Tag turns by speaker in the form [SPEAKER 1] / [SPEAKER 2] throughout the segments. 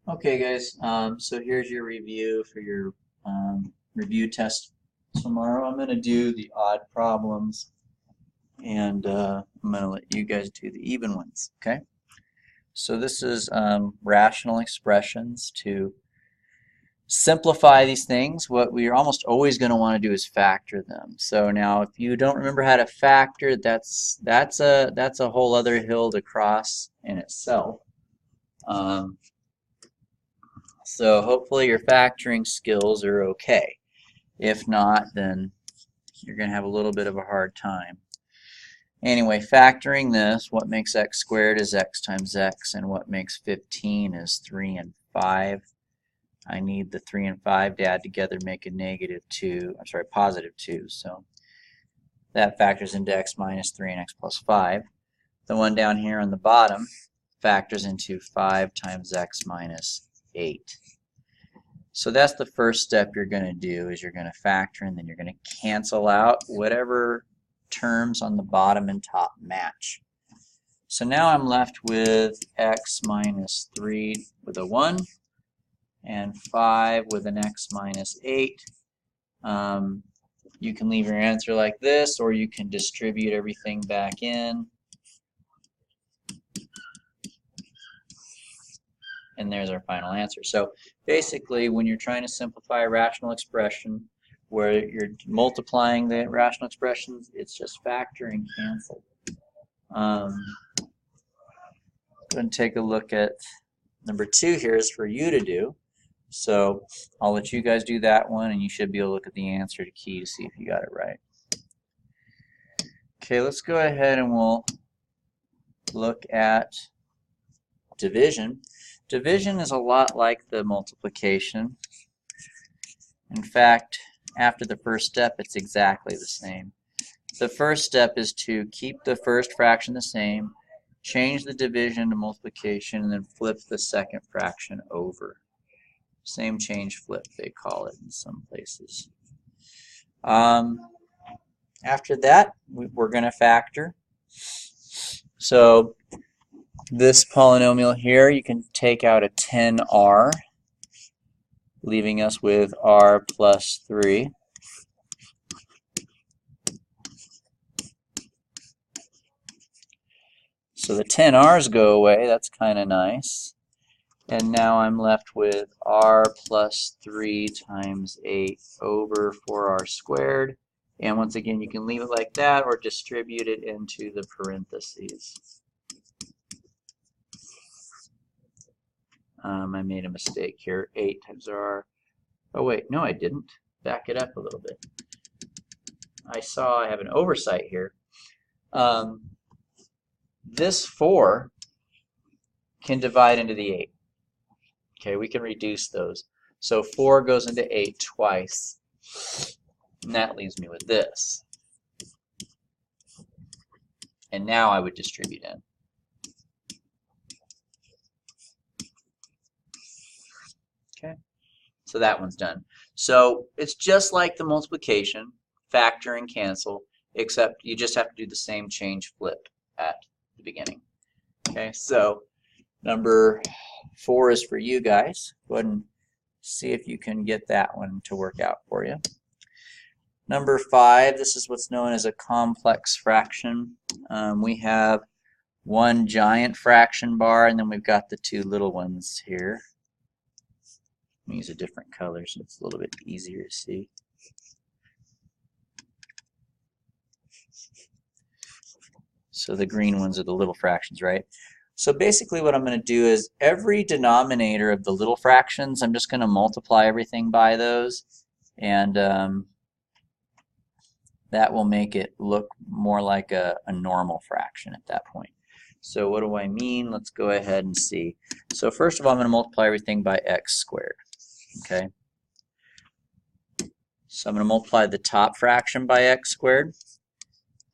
[SPEAKER 1] Okay, guys, so here's your review for your review test tomorrow. I'm going to do the odd problems, and I'm going to let you guys do the even ones, okay? So this is rational expressions. To simplify these things, what we're almost always going to want to do is factor them. So now if you don't remember how to factor, that's a whole other hill to cross in itself. So hopefully your factoring skills are okay. If not, then you're going to have a little bit of a hard time. Anyway, factoring this, what makes x squared is x times x, and what makes 15 is 3 and 5. I need the 3 and 5 to add together, make a positive 2. So that factors into x minus 3 and x plus 5. The one down here on the bottom factors into 5 times x minus 8. So that's the first step you're going to do, is you're going to factor, and then you're going to cancel out whatever terms on the bottom and top match. So now I'm left with x minus 3 with a 1 and 5 with an x minus 8. You can leave your answer like this, or you can distribute everything back in. And there's our final answer. So basically, when you're trying to simplify a rational expression where you're multiplying the rational expressions, it's just factor and cancel. Go and take a look at number 2 here is for you to do. So I'll let you guys do that one, and you should be able to look at the answer key to see if you got it right. Okay, let's go ahead and we'll look at division. Division is a lot like the multiplication. In fact, after the first step, it's exactly the same. The first step is to keep the first fraction the same, change the division to multiplication, and then flip the second fraction over. Same change flip, they call it in some places. After that, we're going to factor. So this polynomial here, you can take out a 10r, leaving us with r plus 3. So the 10r's go away. That's kind of nice. And now I'm left with r plus 3 times 8 over 4r squared. And once again, you can leave it like that or distribute it into the parentheses. I made a mistake here. 8 times r. Oh, wait. No, I didn't. Back it up a little bit. I have an oversight here. This 4 can divide into the 8. Okay, we can reduce those. So 4 goes into 8 twice. And that leaves me with this. And now I would distribute in. Okay, so that one's done. So it's just like the multiplication, factor and cancel, except you just have to do the same change flip at the beginning. Okay, so number 4 is for you guys. Go ahead and see if you can get that one to work out for you. Number 5, this is what's known as a complex fraction. We have one giant fraction bar, and then we've got the 2 little ones here. Let me use a different color so it's a little bit easier to see. So the green ones are the little fractions, right? So basically what I'm going to do is every denominator of the little fractions, I'm just going to multiply everything by those, and that will make it look more like a normal fraction at that point. So what do I mean? Let's go ahead and see. So first of all, I'm going to multiply everything by x squared. Okay. So I'm going to multiply the top fraction by x squared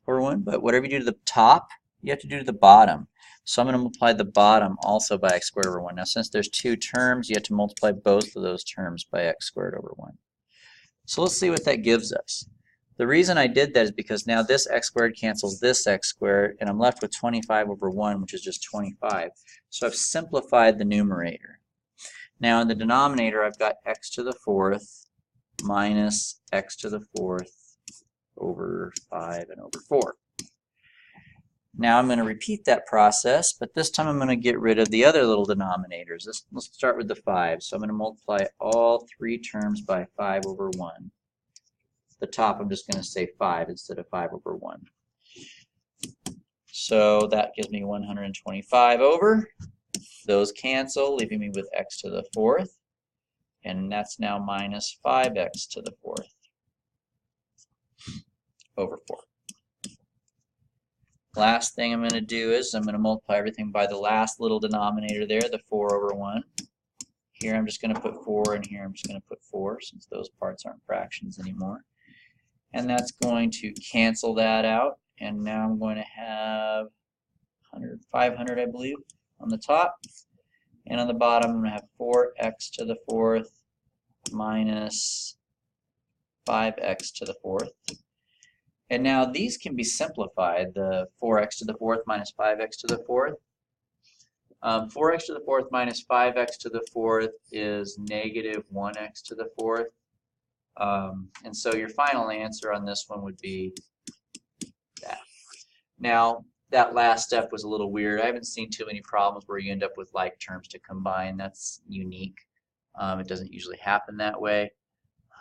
[SPEAKER 1] over 1. But whatever you do to the top, you have to do to the bottom. So I'm going to multiply the bottom also by x squared over 1. Now since there's 2 terms, you have to multiply both of those terms by x squared over 1. So let's see what that gives us. The reason I did that is because now this x squared cancels this x squared, and I'm left with 25 over 1, which is just 25. So I've simplified the numerator. Now in the denominator, I've got x to the fourth minus x to the fourth over 5 and over 4. Now I'm going to repeat that process, but this time I'm going to get rid of the other little denominators. Let's start with the 5. So I'm going to multiply all three terms by 5 over 1. The top I'm just going to say 5 instead of 5 over 1. So that gives me 125 over. Those cancel, leaving me with x to the fourth. And that's now minus 5x to the fourth over 4. Last thing I'm going to do is I'm going to multiply everything by the last little denominator there, the 4 over 1. Here I'm just going to put 4, and here I'm just going to put 4, since those parts aren't fractions anymore. And that's going to cancel that out. And now I'm going to have 500, I believe, on the top. And on the bottom, I'm going to have 4x to the fourth minus 5x to the fourth. And now these can be simplified, the 4x to the fourth minus 5x to the fourth. 4x to the fourth minus 5x to the fourth is negative 1x to the fourth. And so your final answer on this one would be that. Now, that last step was a little weird. I haven't seen too many problems where you end up with like terms to combine. That's unique. It doesn't usually happen that way,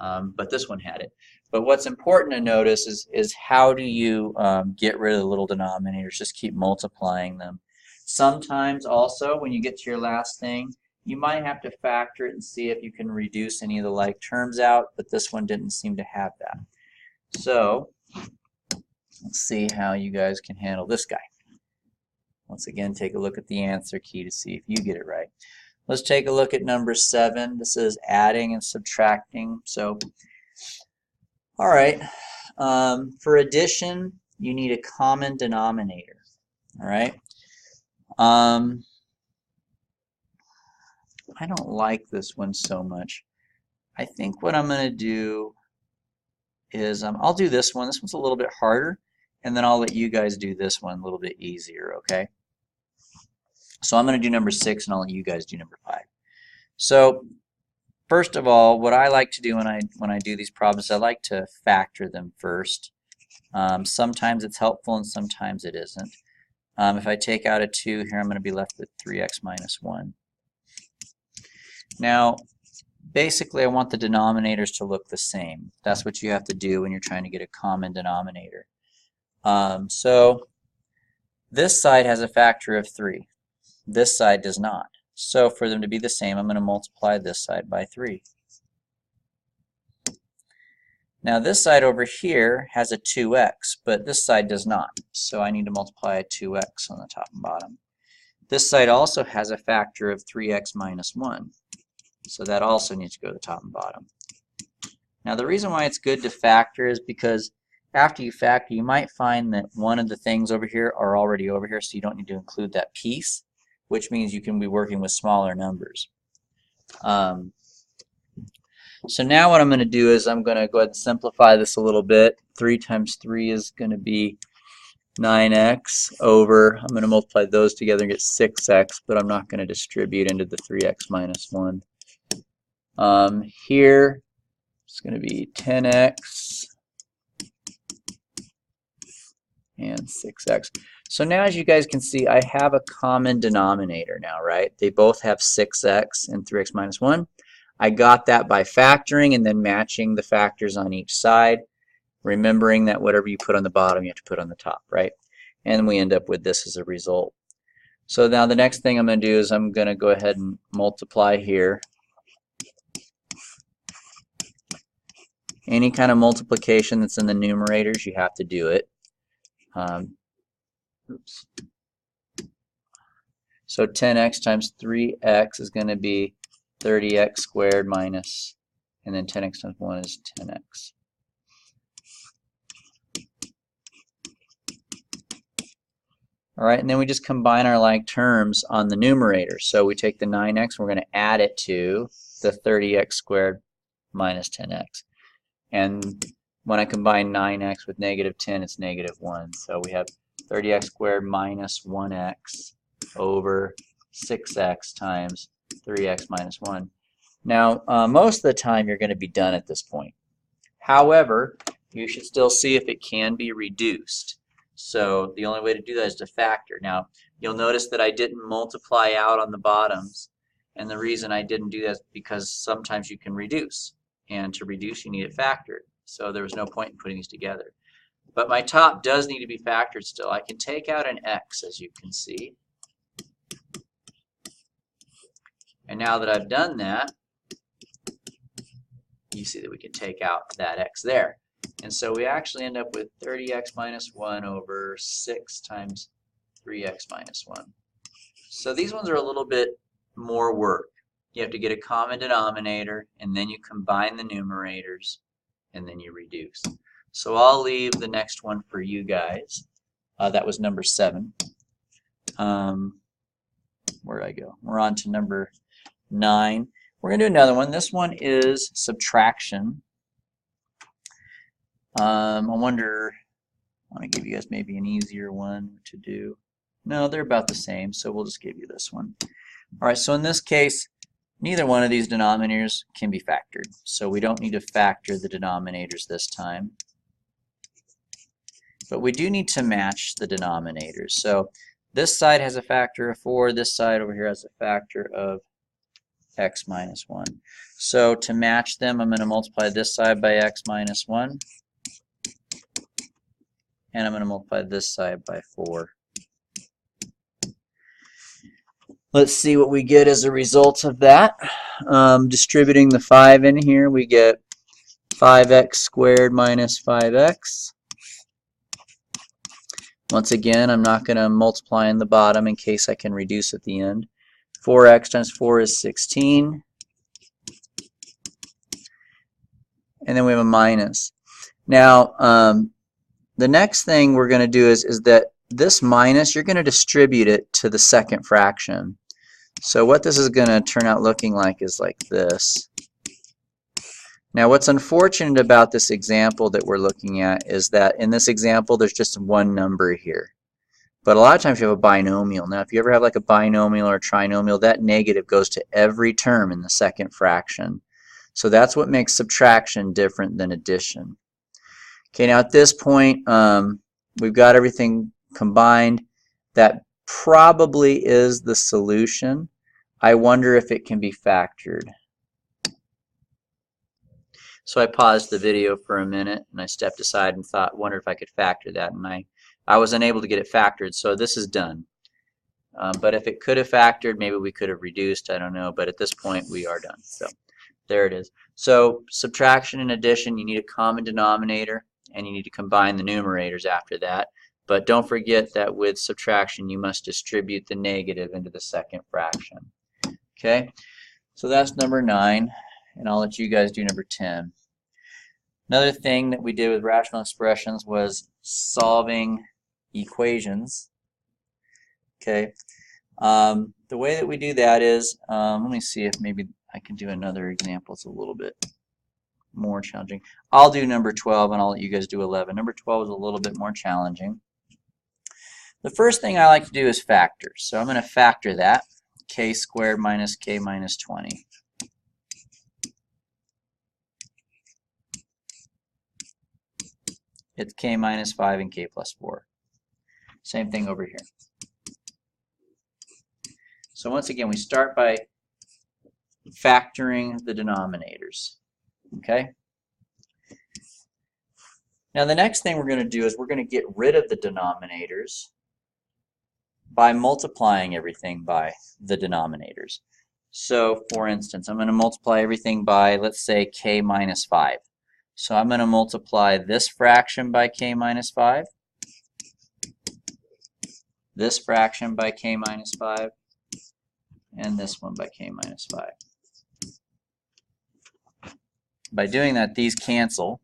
[SPEAKER 1] but this one had it. But what's important to notice is how do you get rid of the little denominators? Just keep multiplying them. Sometimes also when you get to your last thing, you might have to factor it and see if you can reduce any of the like terms out, but this one didn't seem to have that. So let's see how you guys can handle this guy. Once again, take a look at the answer key to see if you get it right. Let's take a look at number 7. This is adding and subtracting. So, all right, for addition, you need a common denominator. All right. I don't like this one so much. I think what I'm going to do is I'll do this one. This one's a little bit harder, and then I'll let you guys do this one a little bit easier, okay? So I'm going to do number 6, and I'll let you guys do number 5. So first of all, what I like to do when I do these problems, I like to factor them first. Sometimes it's helpful, and sometimes it isn't. If I take out a 2 here, I'm going to be left with 3x minus 1. Now, basically, I want the denominators to look the same. That's what you have to do when you're trying to get a common denominator. So this side has a factor of 3. This side does not. So for them to be the same, I'm going to multiply this side by 3. Now this side over here has a 2x, but this side does not. So I need to multiply a 2x on the top and bottom. This side also has a factor of 3x minus 1. So that also needs to go to the top and bottom. Now the reason why it's good to factor is because after you factor, you might find that one of the things over here are already over here, so you don't need to include that piece, which means you can be working with smaller numbers. So now what I'm going to do is I'm going to go ahead and simplify this a little bit. 3 times 3 is going to be 9x over, I'm going to multiply those together and get 6x, but I'm not going to distribute into the 3x minus 1. Here it's going to be 10x and 6x. So now, as you guys can see, I have a common denominator now, right? They both have 6x and 3x minus 1. I got that by factoring and then matching the factors on each side, remembering that whatever you put on the bottom, you have to put on the top, right? And we end up with this as a result. So now the next thing I'm going to do is I'm going to go ahead and multiply here. Any kind of multiplication that's in the numerators, you have to do it. So 10x times 3x is going to be 30x squared minus, and then 10x times 1 is 10x. All right, and then we just combine our like terms on the numerator. So we take the 9x, we're going to add it to the 30x squared minus 10x. And when I combine 9x with negative 10, it's negative 1. So we have 30x squared minus 1x over 6x times 3x minus 1. Now, most of the time you're going to be done at this point. However, you should still see if it can be reduced. So the only way to do that is to factor. Now, you'll notice that I didn't multiply out on the bottoms. And the reason I didn't do that is because sometimes you can reduce. And to reduce, you need it factored. So there was no point in putting these together. But my top does need to be factored still. I can take out an x, as you can see. And now that I've done that, you see that we can take out that x there. And so we actually end up with 30x minus 1 over 6 times 3x minus 1. So these ones are a little bit more work. You have to get a common denominator, and then you combine the numerators, and then you reduce. So I'll leave the next one for you guys. That was number 7. Where'd I go? We're on to number 9. We're going to do another one. This one is subtraction. I want to give you guys maybe an easier one to do. No, they're about the same, so we'll just give you this one. All right, so in this case, neither one of these denominators can be factored. So we don't need to factor the denominators this time. But we do need to match the denominators. So this side has a factor of 4. This side over here has a factor of x minus 1. So to match them, I'm going to multiply this side by x minus 1. And I'm going to multiply this side by 4. Let's see what we get as a result of that. Distributing the 5 in here, we get 5x squared minus 5x. Once again, I'm not going to multiply in the bottom in case I can reduce at the end. 4x times 4 is 16. And then we have a minus. Now, the next thing we're going to do is that this minus, you're going to distribute it to the second fraction. So what this is going to turn out looking like is like this. Now what's unfortunate about this example that we're looking at is that in this example there's just one number here. But a lot of times you have a binomial. Now if you ever have like a binomial or a trinomial, that negative goes to every term in the second fraction. So that's what makes subtraction different than addition. Okay, now at this point we've got everything combined. That probably is the solution. I wonder if it can be factored. So I paused the video for a minute and I stepped aside and wondered if I could factor that, and I was unable to get it factored, so this is done. But if it could have factored, maybe we could have reduced, I don't know, but at this point we are done. So there it is. So subtraction and addition, you need a common denominator and you need to combine the numerators after that. But don't forget that with subtraction you must distribute the negative into the second fraction. Okay, so that's number 9, and I'll let you guys do number 10. Another thing that we did with rational expressions was solving equations. Okay, the way that we do that is, let me see if maybe I can do another example. It's a little bit more challenging. I'll do number 12 and I'll let you guys do 11. Number 12 is a little bit more challenging. The first thing I like to do is factor. So I'm going to factor that. K squared minus k minus 20. It's k minus 5 and k plus 4. Same thing over here. So once again, we start by factoring the denominators. Okay? Now the next thing we're going to do is we're going to get rid of the denominators by multiplying everything by the denominators. So for instance, I'm going to multiply everything by, let's say, k minus 5. So I'm going to multiply this fraction by k minus 5, this fraction by k minus 5, and this one by k minus 5. By doing that, these cancel.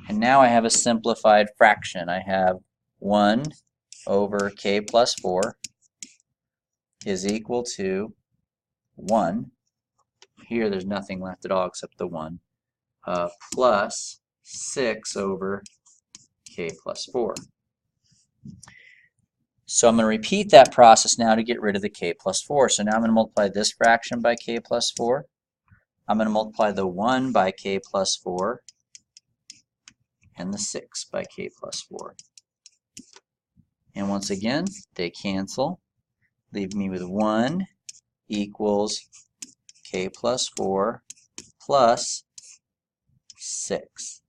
[SPEAKER 1] And now I have a simplified fraction. I have 1 over k plus 4 is equal to 1. Here there's nothing left at all except the 1. Plus 6 over k plus 4. So I'm going to repeat that process now to get rid of the k plus 4. So now I'm going to multiply this fraction by k plus 4. I'm going to multiply the 1 by k plus 4 and the 6 by k plus 4. And once again, they cancel, leave me with 1 equals k plus 4 plus 6.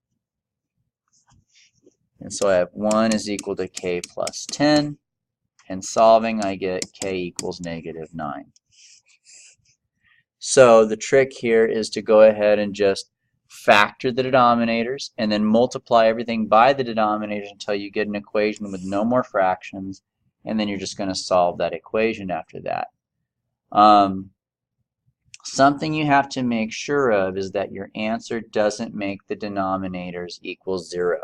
[SPEAKER 1] And so I have 1 is equal to k plus 10, and solving I get k equals -9. So the trick here is to go ahead and just factor the denominators and then multiply everything by the denominators until you get an equation with no more fractions, and then you're just going to solve that equation after that. Something you have to make sure of is that your answer doesn't make the denominators equal 0.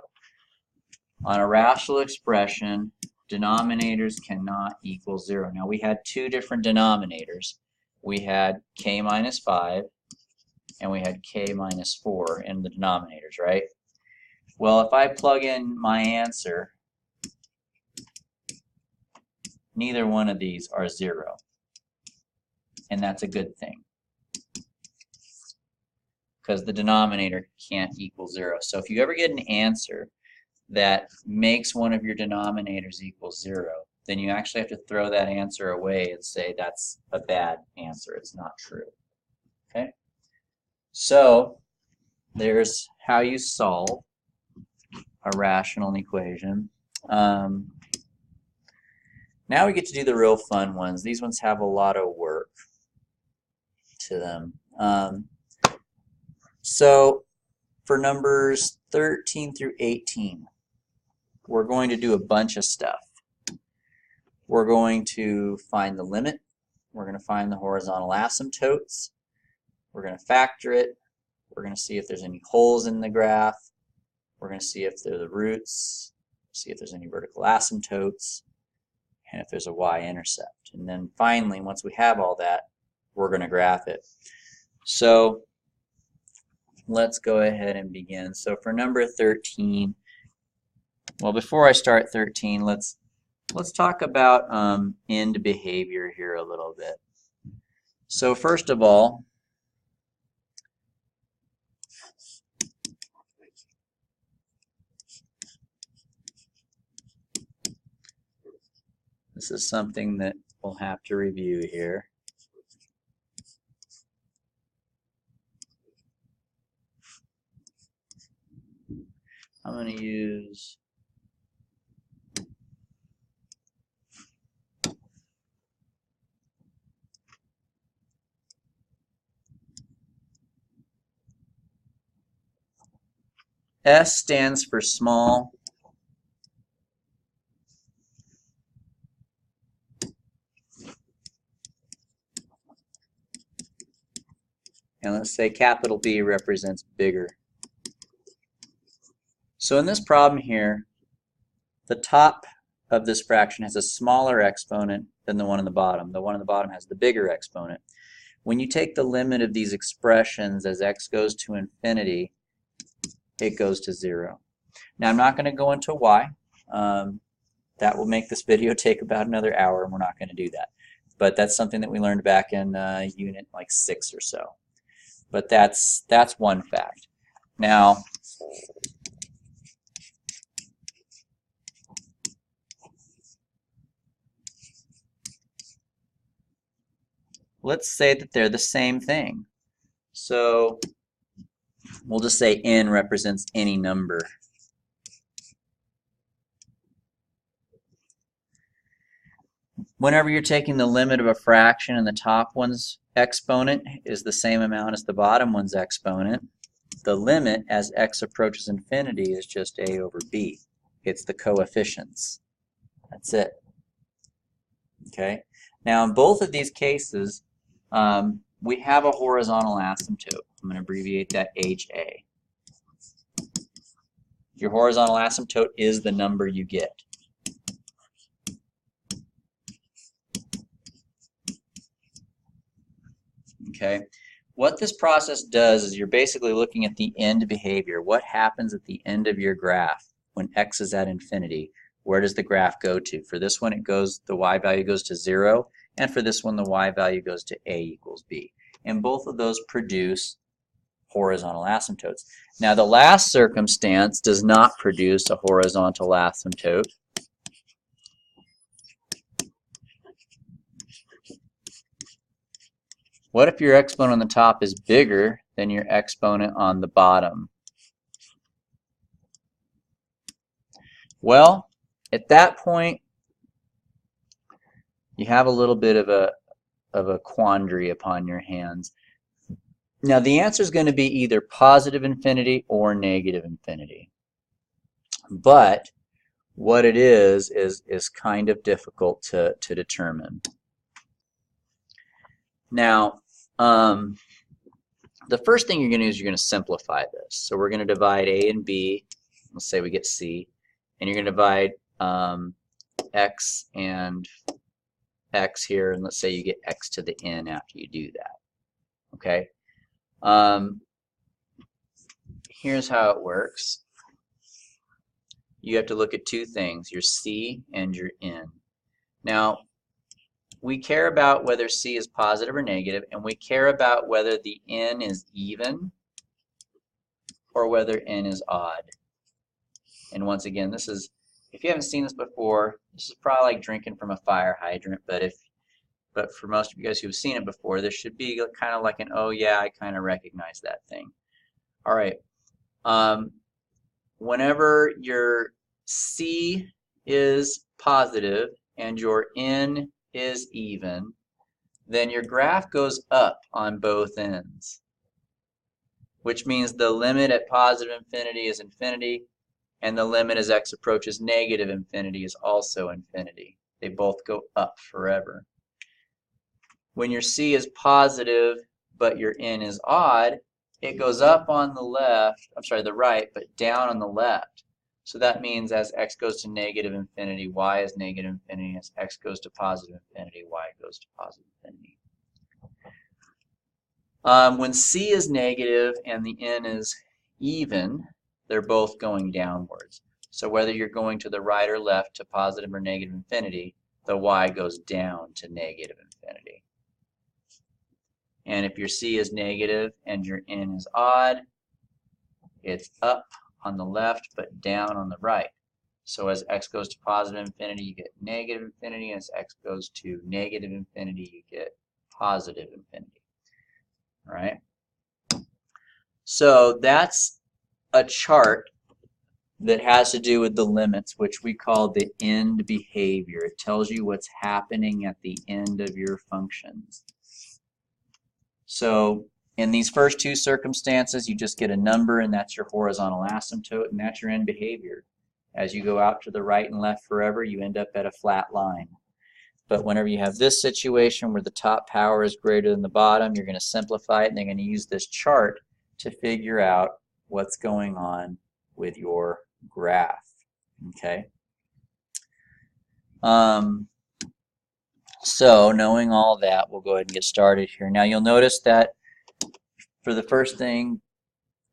[SPEAKER 1] On a rational expression, denominators cannot equal 0. Now we had two different denominators. We had k minus 5 and we had k minus 4 in the denominators, right? Well, if I plug in my answer, neither one of these are 0. And that's a good thing, because the denominator can't equal 0. So if you ever get an answer that makes one of your denominators equal 0, then you actually have to throw that answer away and say that's a bad answer. It's not true. Okay? So there's how you solve a rational equation. Now we get to do the real fun ones. These ones have a lot of work to them. So for numbers 13 through 18, we're going to do a bunch of stuff. We're going to find the limit. We're going to find the horizontal asymptotes. We're going to factor it. We're going to see if there's any holes in the graph. We're going to see if they're the roots, see if there's any vertical asymptotes, and if there's a Y-intercept. And then finally, once we have all that, we're going to graph it. So let's go ahead and begin. So for number 13, well, before I start 13, let's talk about end behavior here a little bit. So first of all, this is something that we'll have to review here. I'm going to use S stands for small. And let's say capital B represents bigger. So in this problem here, the top of this fraction has a smaller exponent than the one on the bottom. The one on the bottom has the bigger exponent. When you take the limit of these expressions as x goes to infinity, it goes to 0. Now I'm not going to go into y. That will make this video take about another hour, and we're not going to do that. But that's something that we learned back in unit like 6 or so. But that's one fact. Now, let's say that they're the same thing. So we'll just say n represents any number. Whenever you're taking the limit of a fraction and the top one's exponent is the same amount as the bottom one's exponent, the limit as x approaches infinity is just a over b. It's the coefficients. That's it. Okay. Now in both of these cases, we have a horizontal asymptote. I'm going to abbreviate that HA. Your horizontal asymptote is the number you get. Okay. What this process does is you're basically looking at the end behavior. What happens at the end of your graph when x is at infinity? where does the graph go to? For this one, the y value goes to 0, and for this one, the y value goes to a equals b. And both of those produce horizontal asymptotes. Now, the last circumstance does not produce a horizontal asymptote. What if your exponent on the top is bigger than your exponent on the bottom? Well, at that point, you have a little bit of a quandary upon your hands. Now, the answer is going to be either positive infinity or negative infinity. But what it is kind of difficult to determine. Now, the first thing you're going to do is you're going to simplify this. So we're going to divide a and b. Let's say we get c. And you're going to divide x and x here. And let's say you get x to the n after you do that. Okay? Here's how it works. You have to look at two things, your c and your n. Now, we care about whether c is positive or negative, and we care about whether the n is even or whether n is odd. And once again, this is, if you haven't seen this before, this is probably like drinking from a fire hydrant, but for most of you guys who've seen it before, this should be kind of like an, oh yeah, I kind of recognize that thing. All right. Whenever your c is positive and your n is even, then your graph goes up on both ends, which means the limit at positive infinity is infinity, and the limit as x approaches negative infinity is also infinity. They both go up forever. When your c is positive but your n is odd, it goes up on the left, the right, but down on the left. So that means as x goes to negative infinity, y is negative infinity. As x goes to positive infinity, y goes to positive infinity. When c is negative and the n is even, they're both going downwards. So whether you're going to the right or left to positive or negative infinity, the y goes down to negative infinity. And if your c is negative and your n is odd, it's up on the left but down on the right. So as x goes to positive infinity, you get negative infinity. As x goes to negative infinity, you get positive infinity. All right? So that's a chart that has to do with the limits, which we call the end behavior. It tells you what's happening at the end of your functions. So in these first two circumstances, you just get a number, and that's your horizontal asymptote, and that's your end behavior. As you go out to the right and left forever, you end up at a flat line. But whenever you have this situation where the top power is greater than the bottom, you're going to simplify it, and they're going to use this chart to figure out what's going on with your graph. Okay? So knowing all that, we'll go ahead and get started here. Now you'll notice that for the first thing,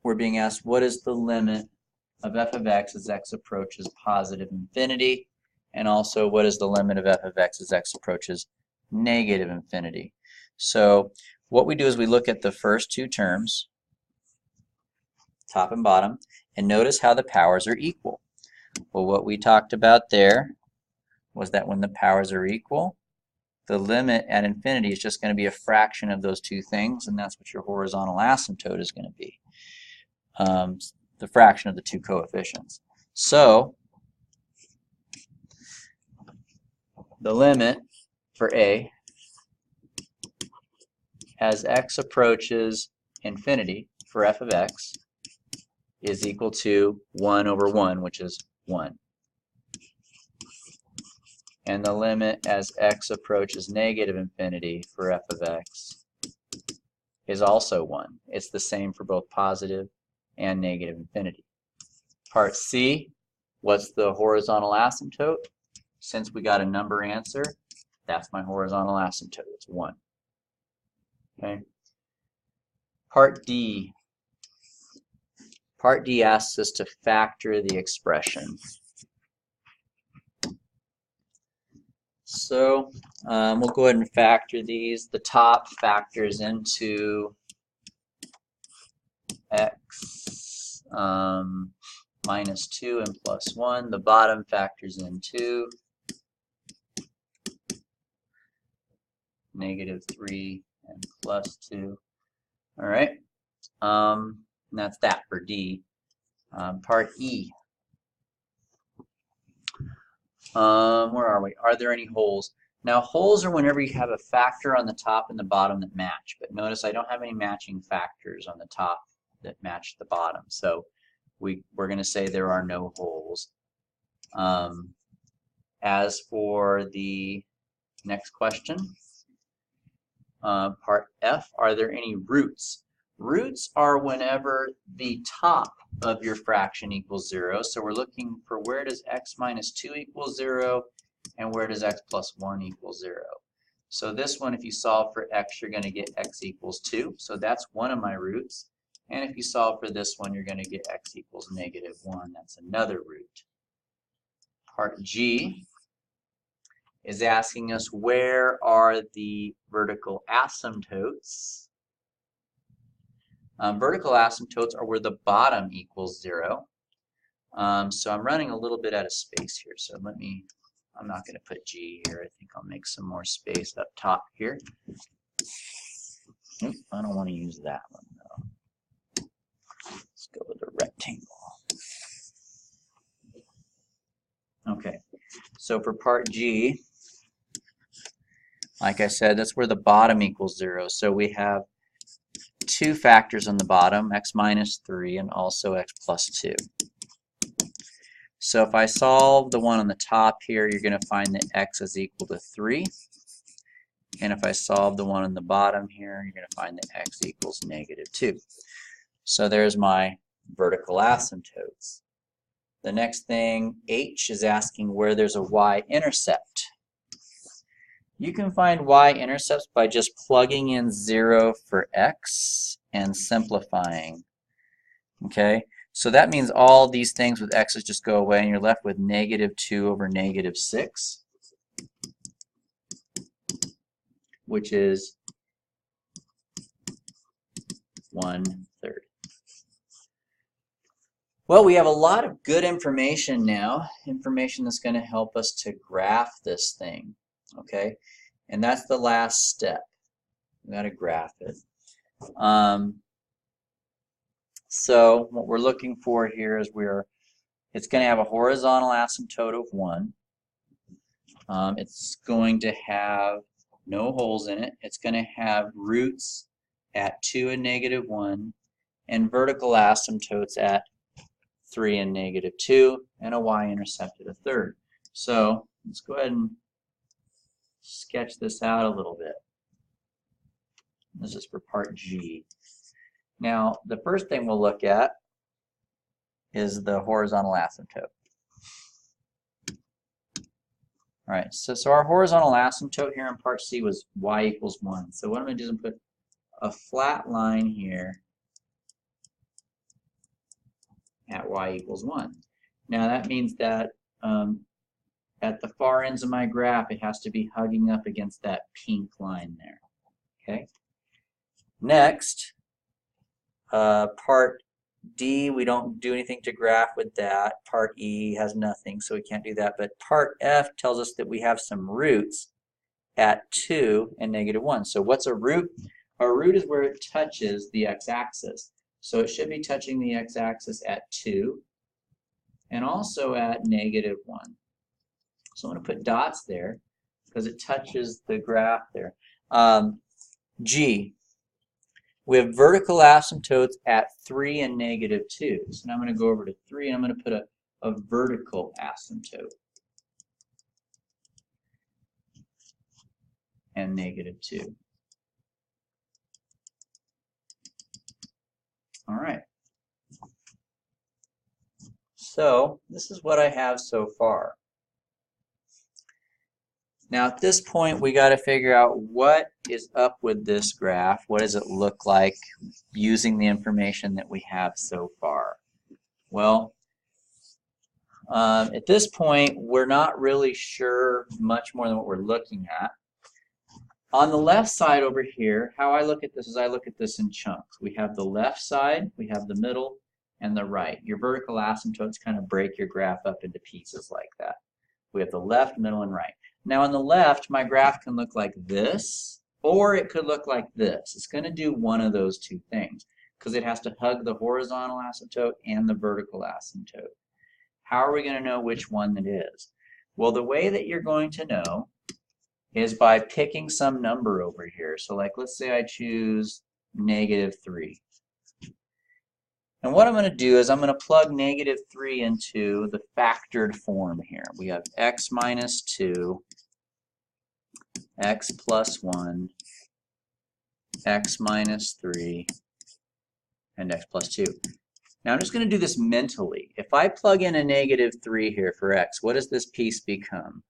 [SPEAKER 1] we're being asked, what is the limit of f of x as x approaches positive infinity? And also, what is the limit of f of x as x approaches negative infinity? So what we do is we look at the first two terms, top and bottom, and notice how the powers are equal. Well, what we talked about there was that when the powers are equal, the limit at infinity is just going to be a fraction of those two things, and that's what your horizontal asymptote is going to be, the fraction of the two coefficients. So the limit for a as x approaches infinity for f of x is equal to 1 over 1, which is 1. And the limit as x approaches negative infinity for f of x is also 1. It's the same for both positive and negative infinity. Part C, what's the horizontal asymptote? Since we got a number answer, that's my horizontal asymptote. It's 1. Okay. Part D. Part D asks us to factor the expression. So we'll go ahead and factor these. The top factors into x minus 2 and plus 1. The bottom factors in 2, negative 3 and plus 2. All right, and that's that for D. Part E. Where are we? Are there any holes? Now, holes are whenever you have a factor on the top and the bottom that match. But notice I don't have any matching factors on the top that match the bottom. So we're going to say there are no holes. As for the next question, part F, are there any roots? Roots are whenever the top of your fraction equals 0. So we're looking for where does x minus 2 equal 0 and where does x plus 1 equal 0. So this one, if you solve for x, you're going to get x equals 2. So that's one of my roots. And if you solve for this one, you're going to get x equals negative 1. That's another root. Part G is asking us where are the vertical asymptotes. Vertical asymptotes are where the bottom equals 0. So I'm running a little bit out of space here. So I'm not going to put G here. I think I'll make some more space up top here. Nope, I don't want to use that one though. Let's go with a rectangle. Okay, so for part G, like I said, that's where the bottom equals 0. So we have two factors on the bottom, x minus 3 and also x plus 2. So if I solve the one on the top here, you're going to find that x is equal to 3. And if I solve the one on the bottom here, you're going to find that x equals negative 2. So there's my vertical asymptotes. The next thing, H, is asking where there's a y-intercept. You can find y-intercepts by just plugging in 0 for x and simplifying. Okay, so that means all these things with x's just go away and you're left with negative 2 over negative 6, which is 1/3. Well, we have a lot of good information now, information that's going to help us to graph this thing. Okay, and that's the last step. We got to graph it. So what we're looking for here is it's going to have a horizontal asymptote of 1. It's going to have no holes in it. It's going to have roots at 2 and negative 1, and vertical asymptotes at 3 and negative 2, and a y-intercept at 1/3. So let's go ahead and sketch this out a little bit. This is for part G. Now, the first thing we'll look at is the horizontal asymptote. All right, so our horizontal asymptote here in part C was y equals 1. So what I'm going to do is put a flat line here at y equals 1. Now that means that at the far ends of my graph, it has to be hugging up against that pink line there. Okay. Next, part D, we don't do anything to graph with that. Part E has nothing, so we can't do that. But part F tells us that we have some roots at 2 and negative 1. So what's a root? A root is where it touches the x-axis. So it should be touching the x-axis at 2 and also at negative 1. So I'm going to put dots there because it touches the graph there. G, we have vertical asymptotes at 3 and negative 2. So now I'm going to go over to 3 and I'm going to put a vertical asymptote and negative 2. All right. So this is what I have so far. Now at this point we got to figure out what is up with this graph. What does it look like using the information that we have so far? Well, At this point, we're not really sure much more than what we're looking at. On the left side over here, how I look at this is I look at this in chunks. We have the left side, we have the middle, and the right. Your vertical asymptotes kind of break your graph up into pieces like that. We have the left, middle, and right. Now on the left, my graph can look like this, or it could look like this. It's going to do one of those two things because it has to hug the horizontal asymptote and the vertical asymptote. How are we going to know which one it is? Well, the way that you're going to know is by picking some number over here. So like, let's say I choose -3. And what I'm going to do is I'm going to plug -3 into the factored form here. We have x minus 2, x plus 1, x minus 3, and x plus 2. Now I'm just going to do this mentally. If I plug in a -3 here for x, what does this piece become?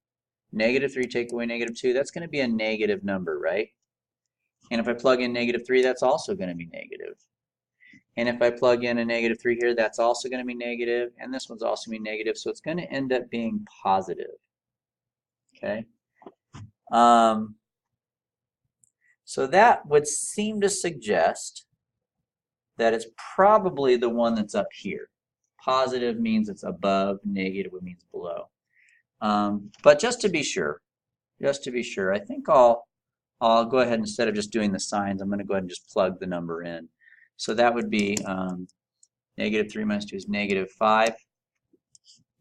[SPEAKER 1] -3 take away -2, that's going to be a negative number, right? And if I plug in -3, that's also going to be negative. And if I plug in a -3 here, that's also going to be negative, and this one's also going to be negative, so it's going to end up being positive. Okay? So that would seem to suggest that it's probably the one that's up here. Positive means it's above, negative means below. But just to be sure, I think I'll go ahead, instead of just doing the signs, I'm going to go ahead and just plug the number in. So that would be -3 minus 2 is -5.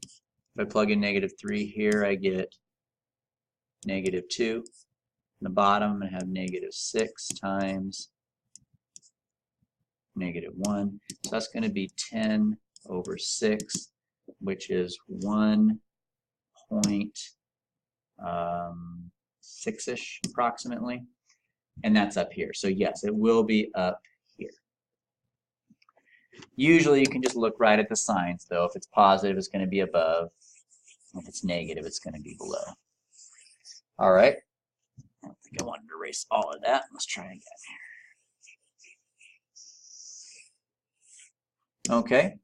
[SPEAKER 1] If I plug in -3 here, I get -2. In the bottom, I'm going to have -6 times -1. So that's going to be 10/6, which is 1.6-ish approximately. And that's up here. So yes, it will be up here. Usually you can just look right at the signs, though. If it's positive, it's going to be above. If it's negative, it's going to be below. All right. I don't think I wanted to erase all of that. Let's try again here. Okay.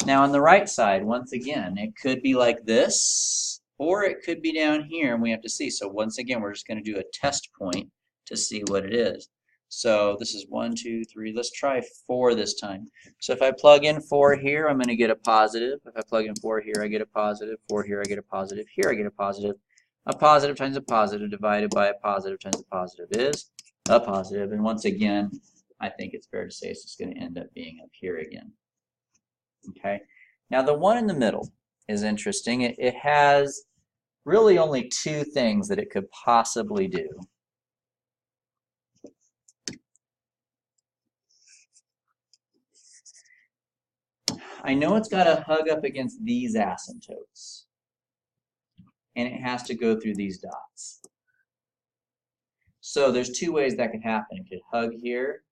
[SPEAKER 1] Now on the right side, once again, it could be like this, or it could be down here, and we have to see. So once again, we're just going to do a test point to see what it is. So this is 1, 2, 3. Let's try 4 this time. So if I plug in 4 here, I'm going to get a positive. If I plug in 4 here, I get a positive. 4 here, I get a positive. Here, I get a positive. A positive times a positive divided by a positive times a positive is a positive. And once again, I think it's fair to say it's just going to end up being up here again. Okay. Now the one in the middle is interesting. It has really only 2 things that it could possibly do. I know it's got to hug up against these asymptotes, and it has to go through these dots. So there's 2 ways that could happen. It could hug here,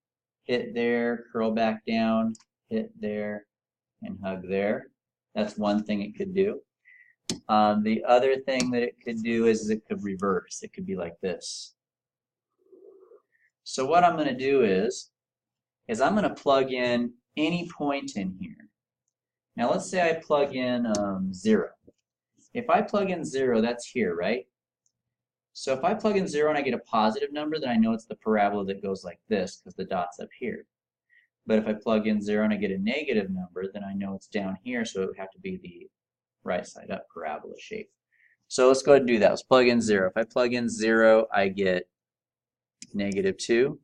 [SPEAKER 1] hit there, curl back down, hit there, and hug there. That's one thing it could do. The other thing that it could do is it could reverse. It could be like this. So what I'm going to do is I'm going to plug in any point in here. Now let's say I plug in 0. If I plug in 0, that's here, right? So if I plug in 0 and I get a positive number, then I know it's the parabola that goes like this because the dot's up here. But if I plug in 0 and I get a negative number, then I know it's down here, so it would have to be the right side up parabola shape. So let's go ahead and do that. Let's plug in 0. If I plug in 0, I get -2.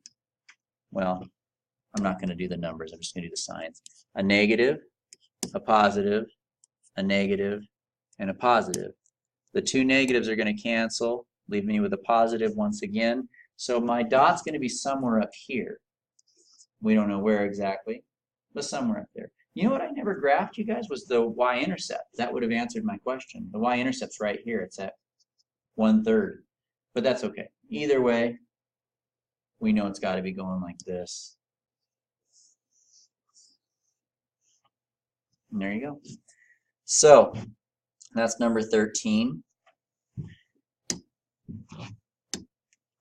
[SPEAKER 1] Well, I'm not going to do the numbers. I'm just going to do the signs. A negative, a positive, a negative, and a positive. The 2 negatives are going to cancel, leave me with a positive once again. So my dot's going to be somewhere up here. We don't know where exactly, but somewhere up there. You know what I never graphed, you guys, was the Y-intercept. That would have answered my question. The Y-intercept's right here. It's at 1/3. But that's okay. Either way, we know it's got to be going like this. And there you go. So that's number 13.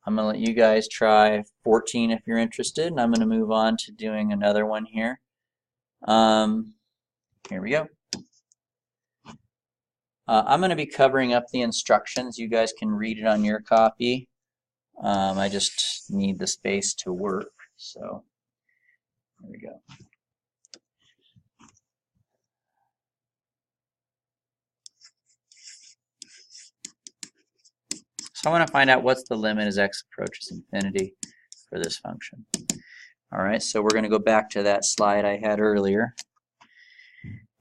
[SPEAKER 1] I'm going to let you guys try 14 if you're interested, and I'm going to move on to doing another one here. Here we go. I'm going to be covering up the instructions. You guys can read it on your copy. I just need the space to work, so there we go. So I want to find out what's the limit as x approaches infinity for this function. All right, so we're going to go back to that slide I had earlier.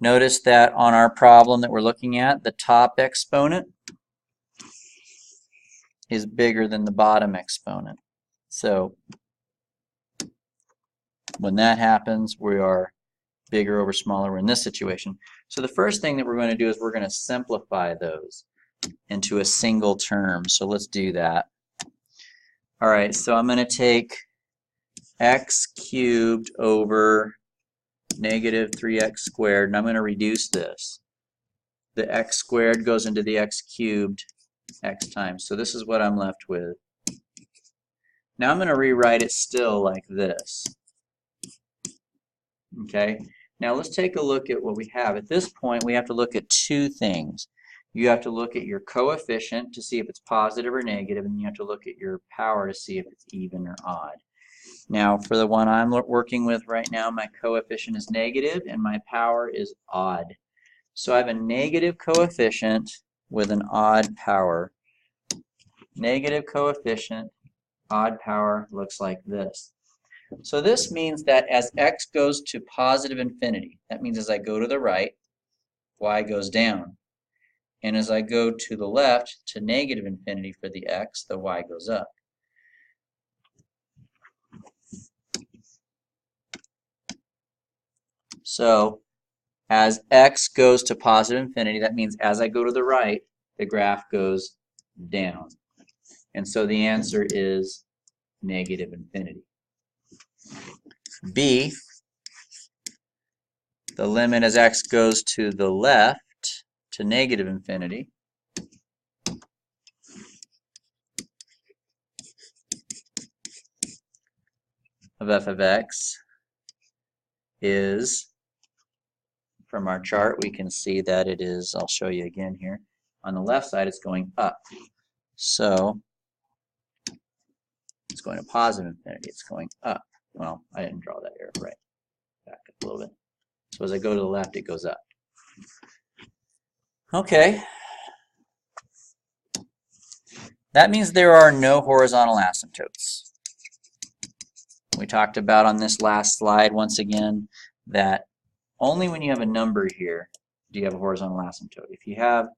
[SPEAKER 1] Notice that on our problem that we're looking at, the top exponent is bigger than the bottom exponent. So when that happens, we are bigger over smaller. We're in this situation. So the first thing that we're going to do is we're going to simplify those into a single term. So let's do that. All right, so I'm going to take x cubed over negative 3x squared, and I'm going to reduce this. The x squared goes into the x cubed x times. So this is what I'm left with. Now I'm going to rewrite it still like this. Okay, now let's take a look at what we have. At this point, we have to look at two things. You have to look at your coefficient to see if it's positive or negative, and you have to look at your power to see if it's even or odd. Now, for the one I'm working with right now, my coefficient is negative and my power is odd. So I have a negative coefficient with an odd power. Negative coefficient, odd power looks like this. So this means that as x goes to positive infinity, that means as I go to the right, y goes down. And as I go to the left to negative infinity for the x, the y goes up. So as x goes to positive infinity, that means as I go to the right, the graph goes down. And so the answer is negative infinity. B, the limit as x goes to the left to negative infinity of f of x is, from our chart, we can see that it is, I'll show you again here, on the left side it's going up. So it's going to positive infinity, it's going up. Well, I didn't draw that arrow right. Back up a little bit. So as I go to the left, it goes up. Okay. That means there are no horizontal asymptotes. We talked about on this last slide, once again, that only when you have a number here do you have a horizontal asymptote. If you have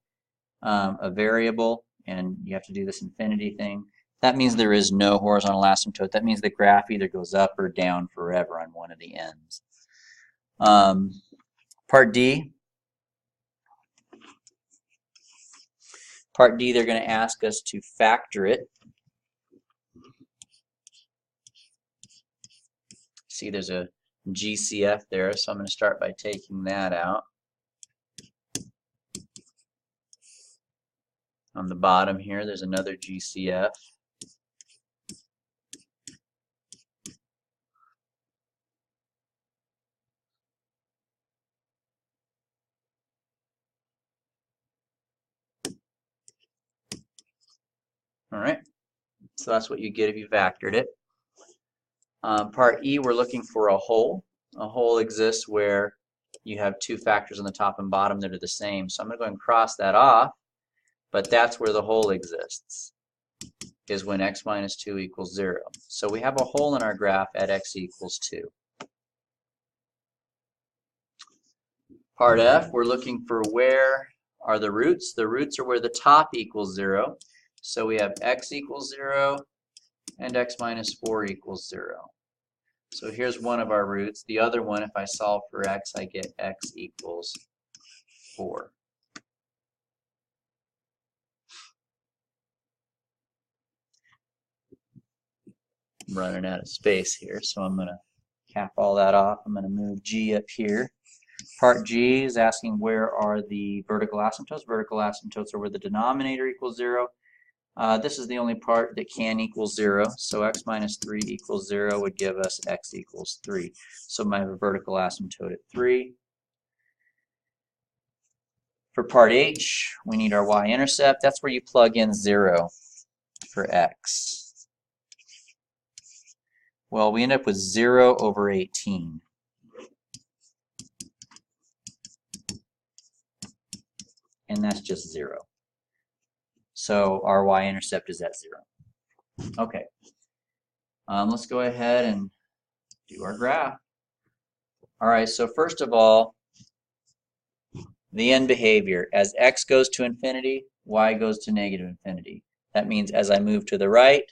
[SPEAKER 1] a variable and you have to do this infinity thing, that means there is no horizontal asymptote. That means the graph either goes up or down forever on one of the ends. Part D. Part D, they're going to ask us to factor it. See, there's a GCF there, so I'm going to start by taking that out. On the bottom here, there's another GCF. All right, so that's what you get if you factored it. Part E, we're looking for a hole. A hole exists where you have two factors on the top and bottom that are the same. So I'm going to go and cross that off, but that's where the hole exists, is when x minus 2 equals 0. So we have a hole in our graph at x equals 2. Part F, we're looking for where are the roots. The roots are where the top equals 0. So we have x equals 0 and x minus 4 equals 0. So here's one of our roots. The other one, if I solve for x, I get x equals 4. I'm running out of space here, so I'm going to cap all that off. I'm going to move G up here. Part G is asking where are the vertical asymptotes. Vertical asymptotes are where the denominator equals 0. This is the only part that can equal 0, so x minus 3 equals 0 would give us x equals 3. So I have a vertical asymptote at 3. For part H, we need our Y-intercept. That's where you plug in 0 for x. Well, we end up with 0 over 18. And that's just 0. So our Y-intercept is at 0. Okay. Let's go ahead and do our graph. All right, so first of all, the end behavior. As x goes to infinity, y goes to negative infinity. That means as I move to the right,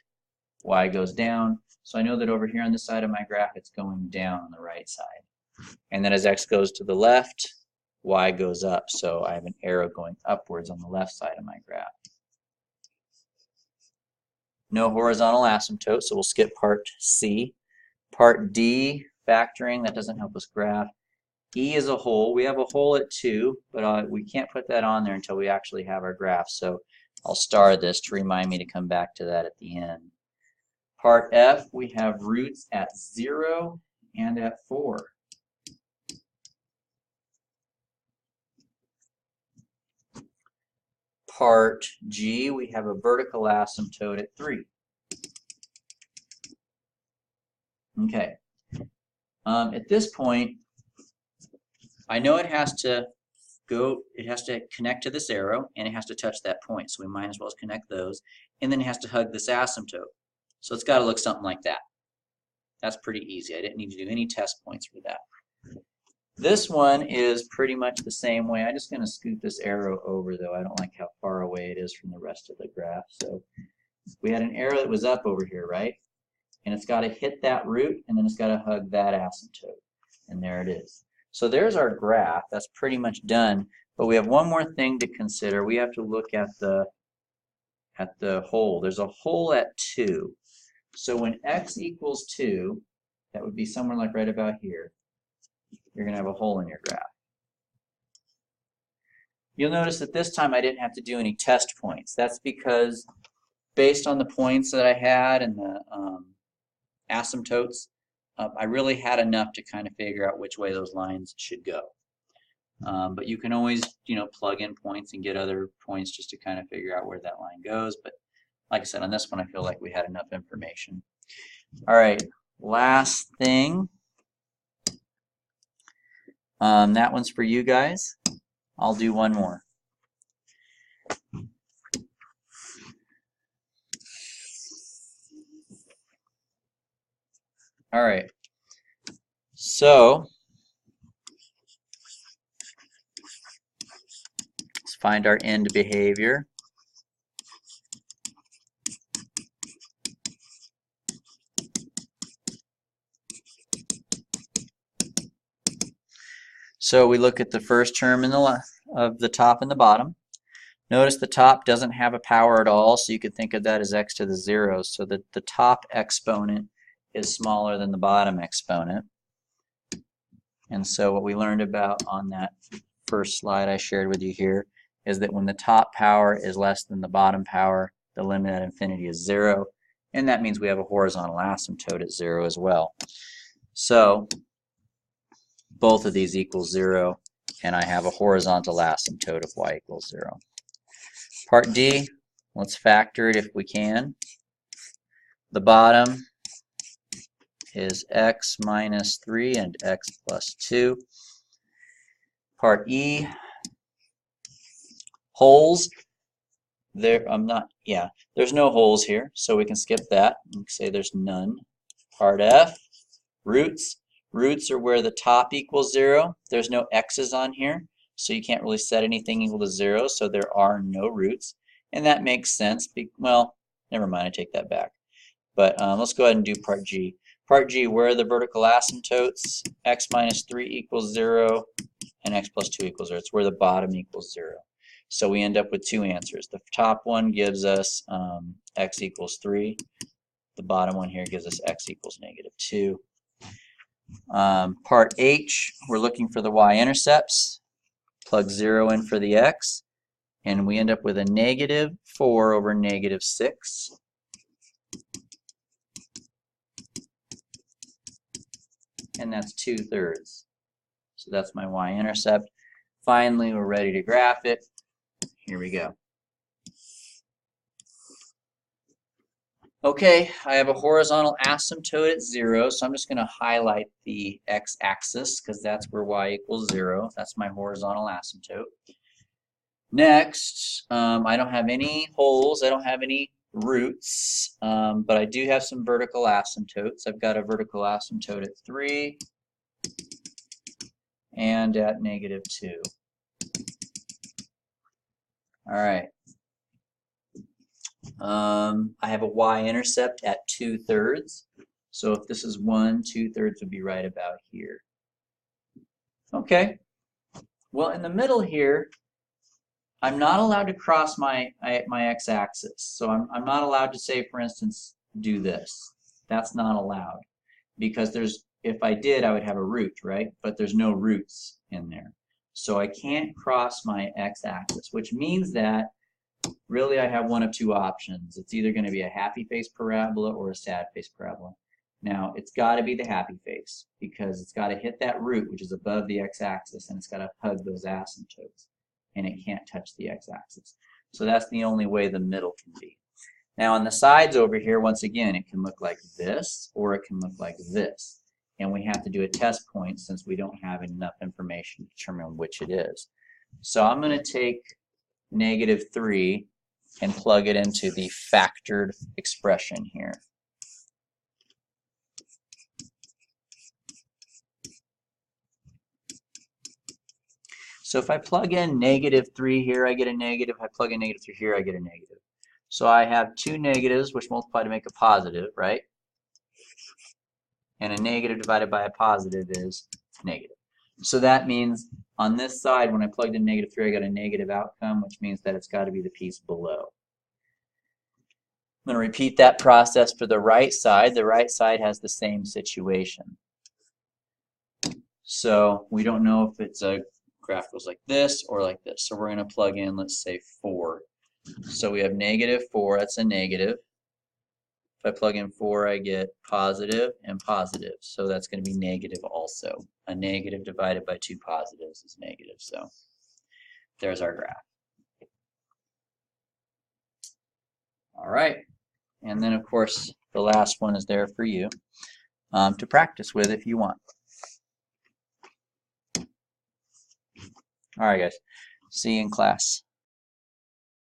[SPEAKER 1] y goes down. So I know that over here on this side of my graph, it's going down on the right side. And then as x goes to the left, y goes up. So I have an arrow going upwards on the left side of my graph. No horizontal asymptote, so we'll skip part C. Part D, factoring, that doesn't help us graph. E is a hole. We have a hole at 2, but we can't put that on there until we actually have our graph. So I'll star this to remind me to come back to that at the end. Part F, we have roots at 0 and at 4. Part G, we have a vertical asymptote at 3. Okay. At this point, I know it has to connect to this arrow, and it has to touch that point. So we might as well connect those. And then it has to hug this asymptote. So it's got to look something like that. That's pretty easy. I didn't need to do any test points for that. This one is pretty much the same way. I'm just going to scoot this arrow over, though. I don't like how far away it is from the rest of the graph. So we had an arrow that was up over here, right? And it's got to hit that root, and then it's got to hug that asymptote. And there it is. So there's our graph. That's pretty much done. But we have one more thing to consider. We have to look at the hole. There's a hole at 2. So when x equals 2, that would be somewhere like right about here, you're going to have a hole in your graph. You'll notice that this time I didn't have to do any test points. That's because based on the points that I had and the asymptotes, I really had enough to kind of figure out which way those lines should go. But you can always, plug in points and get other points just to kind of figure out where that line goes. But like I said, on this one, I feel like we had enough information. All right, last thing. That one's for you guys. I'll do one more. All right. So let's find our end behavior. So we look at the first term of the top and the bottom. Notice the top doesn't have a power at all, so you could think of that as x to the 0. So that the top exponent is smaller than the bottom exponent. And so what we learned about on that first slide I shared with you here is that when the top power is less than the bottom power, the limit at infinity is 0. And that means we have a horizontal asymptote at 0 as well. So both of these equals 0, and I have a horizontal asymptote of y equals 0. Part D, let's factor it if we can. The bottom is x minus 3 and x plus 2. Part E, holes. There's no holes here, so we can skip that and say there's none. Part F, roots. Roots are where the top equals 0. There's no x's on here, so you can't really set anything equal to 0, so there are no roots. And that makes sense. Well, never mind, I take that back. But let's go ahead and do part G. Part G, where are the vertical asymptotes? X minus 3 equals 0, and x plus 2 equals 0. It's where the bottom equals 0. So we end up with two answers. The top one gives us x equals 3. The bottom one here gives us x equals negative 2. Part H, we're looking for the y-intercepts. Plug 0 in for the x, and we end up with a negative 4 over negative 6. And that's 2/3. So that's my y-intercept. Finally, we're ready to graph it. Here we go. Okay, I have a horizontal asymptote at 0, so I'm just going to highlight the x-axis because that's where y equals 0. That's my horizontal asymptote. Next, I don't have any holes, I don't have any roots, but I do have some vertical asymptotes. I've got a vertical asymptote at 3 and at -2. All right. I have a Y-intercept at 2/3. So if this is 1, 2/3 would be right about here. Okay. Well, in the middle here, I'm not allowed to cross my x-axis. So I'm not allowed to say, for instance, do this. That's not allowed. Because if I did, I would have a root, right? But there's no roots in there. So I can't cross my x-axis, which means that really I have one of two options. It's either going to be a happy face parabola or a sad face parabola. Now, it's got to be the happy face because it's got to hit that root, which is above the x-axis, and it's got to hug those asymptotes, and it can't touch the x-axis. So that's the only way the middle can be. Now, on the sides over here, once again, it can look like this, or it can look like this. And we have to do a test point since we don't have enough information to determine which it is. So I'm going to take -3 and plug it into the factored expression here. So if I plug in -3 here, I get a negative. If I plug in -3 here, I get a negative. So I have two negatives which multiply to make a positive, right? And a negative divided by a positive is negative. So that means on this side, when I plugged in -3, I got a negative outcome, which means that it's got to be the piece below. I'm going to repeat that process for the right side. The right side has the same situation. So we don't know if it's a graph goes like this or like this. So we're going to plug in, let's say, 4. So we have -4, that's a negative. If I plug in 4, I get positive and positive. So that's going to be negative also. A negative divided by 2 positives is negative. So there's our graph. All right. And then, of course, the last one is there for you to practice with if you want. All right, guys. See you in class.